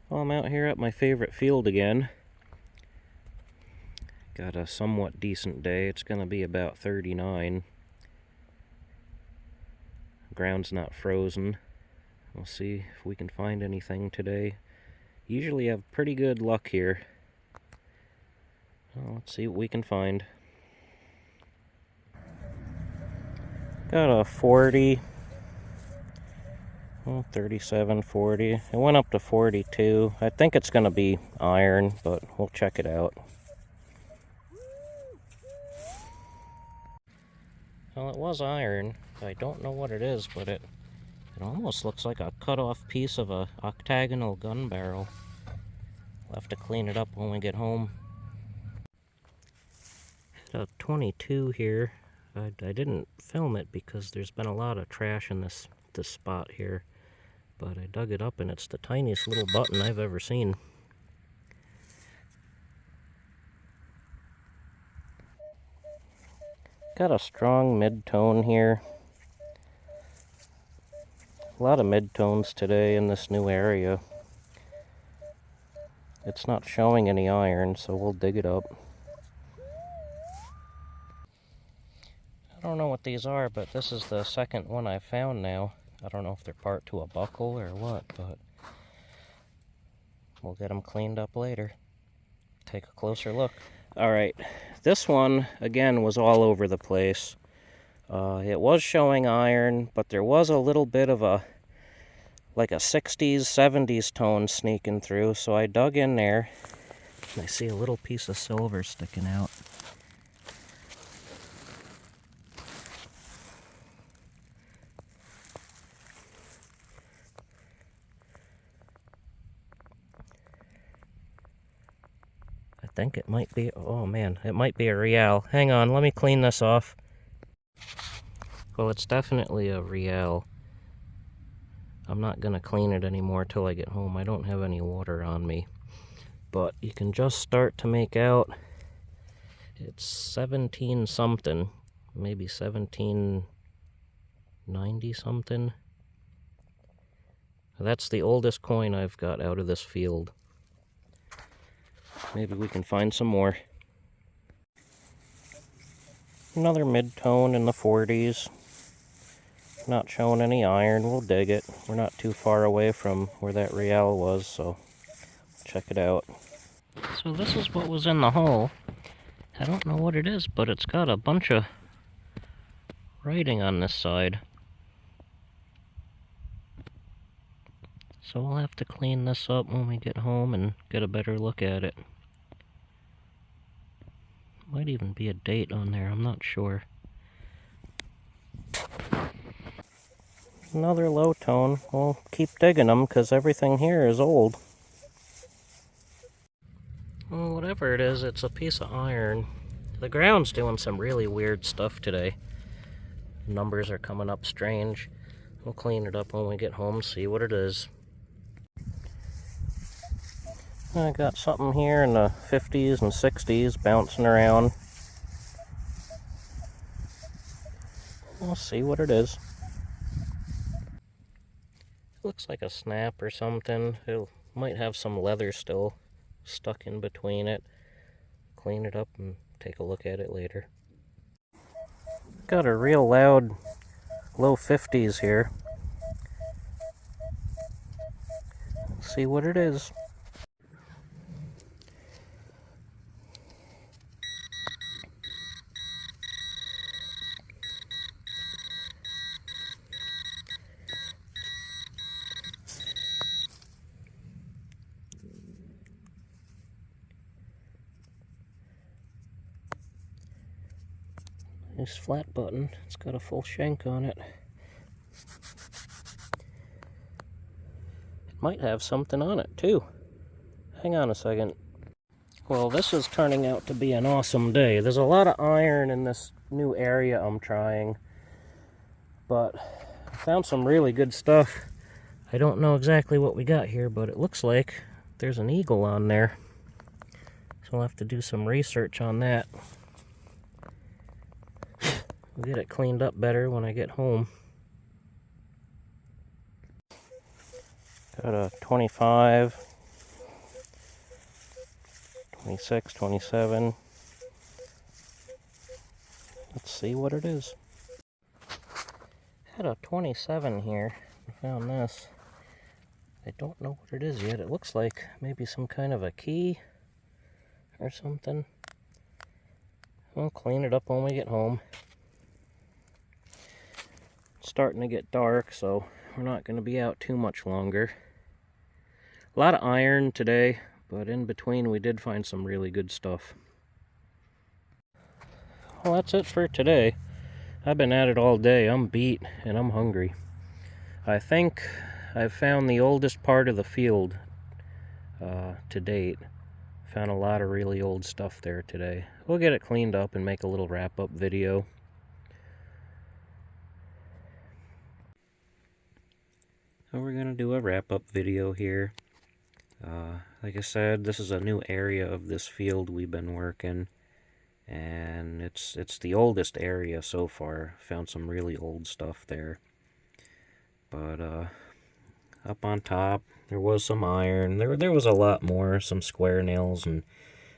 Well, I'm out here at my favorite field again. Got a somewhat decent day. It's going to be about 39. Ground's not frozen. We'll see if we can find anything today. Usually have pretty good luck here. Well, let's see what we can find. Got a 40. 37, 40. It went up to 42. I think it's going to be iron, but we'll check it out. Well, it was iron. I don't know what it is, but it almost looks like a cut-off piece of a octagonal gun barrel. We'll have to clean it up when we get home. A 22 here. I didn't film it because there's been a lot of trash in this spot here. But I dug it up and it's the tiniest little button I've ever seen. Got a strong mid-tone here. A lot of mid-tones today in this new area. It's not showing any iron, so we'll dig it up. I don't know what these are, but this is the second one I've found now. I don't know if they're part to a buckle or what, but we'll get them cleaned up later. Take a closer look. Alright, this one, again, was all over the place. It was showing iron, but there was a little bit of a 60s, 70s tone sneaking through, so I dug in there, and I see a little piece of silver sticking out. I think it might be, oh man, it might be a real. Hang on, let me clean this off. Well, it's definitely a real. I'm not going to clean it anymore till I get home. I don't have any water on me. But you can just start to make out it's 17 something, maybe 1790 something. That's the oldest coin I've got out of this field. Maybe we can find some more. Another mid-tone in the 40s. Not showing any iron. We'll dig it. We're not too far away from where that real was, so check it out. So this is what was in the hole. I don't know what it is, but it's got a bunch of writing on this side. So we'll have to clean this up when we get home and get a better look at it. Might even be a date on there, I'm not sure. Another low tone. We'll keep digging them because everything here is old. Well, whatever it is, it's a piece of iron. The ground's doing some really weird stuff today. Numbers are coming up strange. We'll clean it up when we get home, see what it is. I got something here in the 50s and 60s bouncing around. We'll see what it is. Looks like a snap or something. It might have some leather still stuck in between it. Clean it up and take a look at it later. Got a real loud low 50s here. Let's see what it is. This flat button, it's got a full shank on it. It might have something on it too. Hang on a second. Well, this is turning out to be an awesome day. There's a lot of iron in this new area I'm trying, but I found some really good stuff. I don't know exactly what we got here, but it looks like there's an eagle on there. So I'll have to do some research on that. We'll get it cleaned up better when I get home. Got a 25. 26, 27. Let's see what it is. Had a 27 here. I found this. I don't know what it is yet. It looks like maybe some kind of a key or something. We'll clean it up when we get home. It's starting to get dark, so we're not going to be out too much longer. A lot of iron today, but in between we did find some really good stuff. Well, that's it for today. I've been at it all day. I'm beat and I'm hungry. I think I've found the oldest part of the field to date. Found a lot of really old stuff there today. We'll get it cleaned up and make a little wrap-up video. So we're going to do a wrap-up video here. Like I said, this is a new area of this field we've been working. And it's the oldest area so far. Found some really old stuff there. But up on top, there was some iron. There was a lot more, some square nails and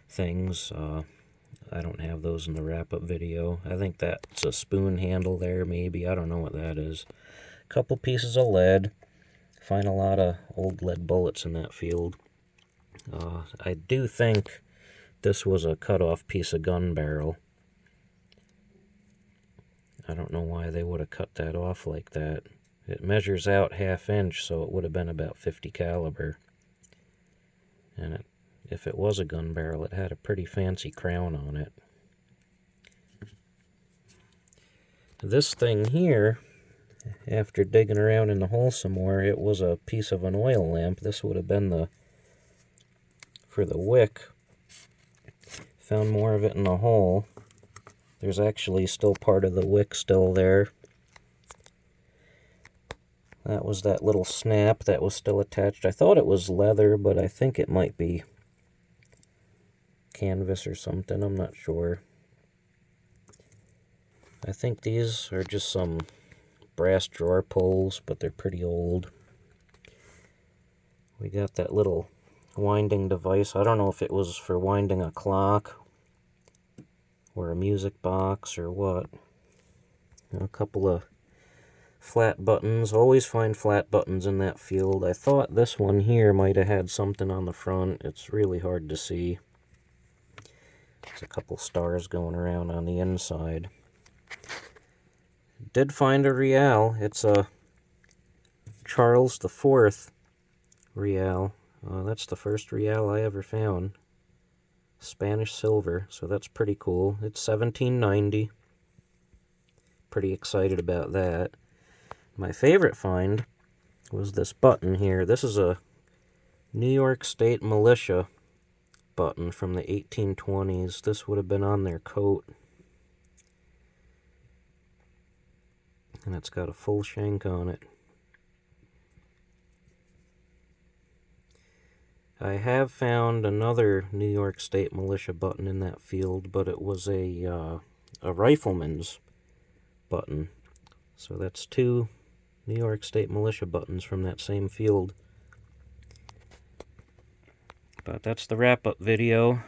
things. I don't have those in the wrap-up video. I think that's a spoon handle there, maybe. I don't know what that is. A couple pieces of lead. Find a lot of old lead bullets in that field. I do think this was a cut-off piece of gun barrel. I don't know why they would have cut that off like that. It measures out 1/2 inch, so it would have been about 50 caliber. And if it was a gun barrel, it had a pretty fancy crown on it. This thing here, after digging around in the hole some more, it was a piece of an oil lamp. This would have been for the wick. Found more of it in the hole. There's actually still part of the wick still there. That was that little snap that was still attached. I thought it was leather, but I think it might be canvas or something. I'm not sure. I think these are just some brass drawer pulls, but they're pretty old. We got that little winding device. I don't know if it was for winding a clock or a music box or what. A couple of flat buttons. Always find flat buttons in that field. I thought this one here might have had something on the front. It's really hard to see. There's a couple stars going around on the inside. Did find a real. It's a Charles IV real. That's the first real I ever found. Spanish silver, so that's pretty cool. It's 1790. Pretty excited about that. My favorite find was this button here. This is a New York State militia button from the 1820s. This would have been on their coat. And it's got a full shank on it. I have found another New York State militia button in that field, but it was a rifleman's button. So that's 2 New York State militia buttons from that same field. But that's the wrap-up video.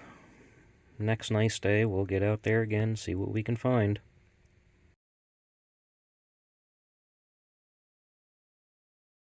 Next nice day, we'll get out there again, see what we can find.